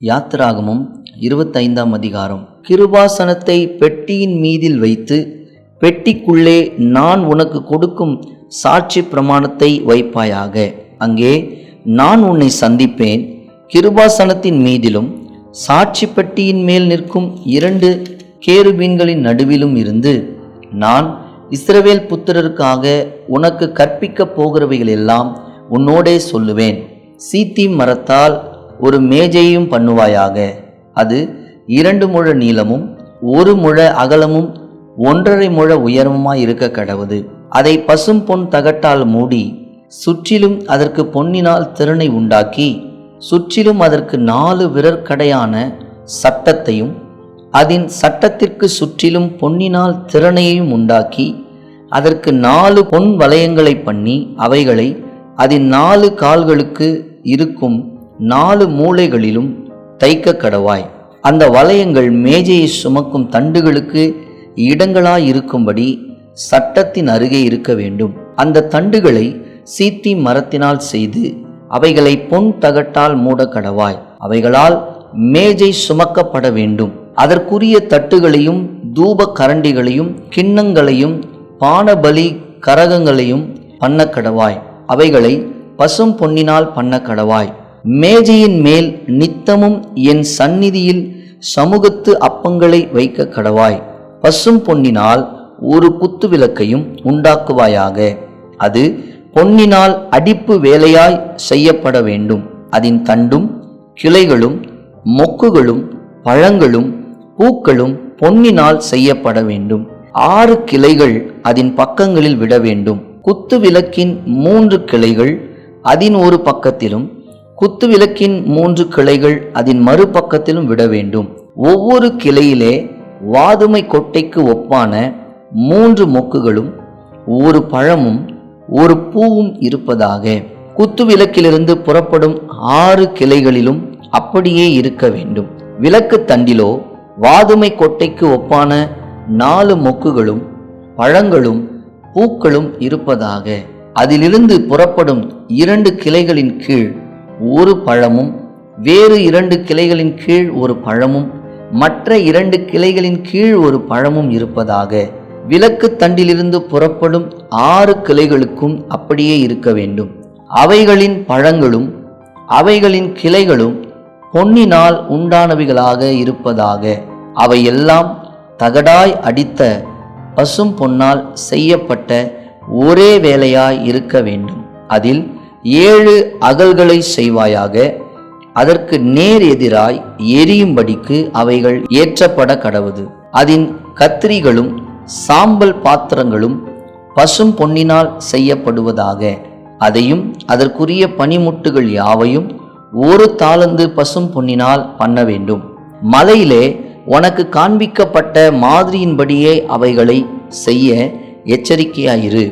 யாத்திராகமம் 25ஆம் அதிகாரம். கிருபாசனத்தை பெட்டியின் மீதில் வைத்து பெட்டிக்குள்ளே நான் உனக்கு கொடுக்கும் சாட்சி பிரமாணத்தை வைப்பாயாக. அங்கே நான் உன்னை சந்திப்பேன். கிருபாசனத்தின் மீதிலும் சாட்சி பெட்டியின் மேல் நிற்கும் 2 கேருபீன்களின் நடுவிலும் இருந்து நான் இஸ்ரவேல் புத்திரருக்காக உனக்கு கற்பிக்கப் போகிறவைகள் எல்லாம் உன்னோடே சொல்லுவேன். சீத்திம் மரத்தால் ஒரு மேஜையும் பண்ணுவாயாக. அது 2 முழ நீளமும் 1 முழ அகலமும் 1.5 முழ உயரமுமாய் இருக்க கடவுது. அதை பசும் பொன் தகட்டால் மூடி சுற்றிலும் அதற்கு பொன்னினால் திறனை உண்டாக்கி சுற்றிலும் அதற்கு 4 விரற்கடையான சட்டத்தையும் அதன் சட்டத்திற்கு சுற்றிலும் பொன்னினால் திறனையும் உண்டாக்கி அதற்கு 4 பொன் வளையங்களை பண்ணி அவைகளை அதன் 4 கால்களுக்கு இருக்கும் 4 மூலைகளிலும் தைக்க கடவாய். அந்த வளையங்கள் மேஜையை சுமக்கும் தண்டுகளுக்கு இடங்களாயிருக்கும்படி சட்டத்தின் அருகே இருக்க வேண்டும். அந்த தண்டுகளை சீத்தி மரத்தினால் செய்து அவைகளை பொன் தகட்டால் மூட கடவாய். அவைகளால் மேஜை சுமக்கப்பட வேண்டும். அதற்குரிய தட்டுகளையும் தூப கரண்டிகளையும் கிண்ணங்களையும் பானபலி கரகங்களையும் பண்ண கடவாய். அவைகளை பசும் பொன்னினால் பண்ண கடவாய். மேஜையின் மேல் நித்தமும் என் சந்நிதியில் சமூகத்து அப்பங்களை வைக்க கடவாய். பசும் பொன்னினால் ஒரு குத்து விளக்கையும் உண்டாக்குவாயாக. அது பொன்னினால் அடிப்பு வேலையாய் செய்யப்பட வேண்டும். அதன் தண்டும் கிளைகளும் மொக்குகளும் பழங்களும் பூக்களும் பொன்னினால் செய்யப்பட வேண்டும். 6 கிளைகள் அதன் பக்கங்களில் விட வேண்டும். குத்து விளக்கின் 3 கிளைகள் அதன் ஒரு பக்கத்திலும் குத்து விளக்கின் 3 கிளைகள் அதன் மறுபக்கத்திலும் விட வேண்டும். ஒவ்வொரு கிளையிலே வாதுமை கொட்டைக்கு ஒப்பான 3 மொக்குகளும் 1 பழமும் 1 பூவும் இருப்பதாக. குத்து விளக்கிலிருந்து புறப்படும் 6 கிளைகளிலும் அப்படியே இருக்க வேண்டும். விளக்கு தண்டிலோ வாதுமை கொட்டைக்கு ஒப்பான 4 மொக்குகளும் பழங்களும் பூக்களும் இருப்பதாக. அதிலிருந்து புறப்படும் 2 கிளைகளின் கீழ் 1 பழமும் வேறு 2 கிளைகளின் கீழ் 1 பழமும் மற்ற 2 கிளைகளின் கீழ் 1 பழமும் இருப்பதாக. விளக்கு தண்டிலிருந்து புறப்படும் 6 கிளைகளுக்கும் அப்படியே இருக்க வேண்டும். அவைகளின் பழங்களும் அவைகளின் கிளைகளும் பொன்னினால் உண்டானவைகளாக இருப்பதாக. அவையெல்லாம் தகடாய் அடித்த பசும் பொன்னால் செய்யப்பட்ட ஒரே வேலையாய் இருக்க வேண்டும். அதில் 7 அகல்களை செய்வாயாக. அதற்கு நேர் எதிராய் எரியும்படிக்கு அவைகள் ஏற்றப்பட கடவுது. அதன் கத்திரிகளும் சாம்பல் பாத்திரங்களும் பசும் பொன்னினால் செய்யப்படுவதாக. அதையும் அதற்குரிய பனிமுட்டுகள் யாவையும் 1 தாலந்து பசும் பொன்னினால் பண்ண வேண்டும். மலையிலே உனக்கு காண்பிக்கப்பட்ட மாதிரியின்படியே அவைகளை செய்ய எச்சரிக்கையாயிரு.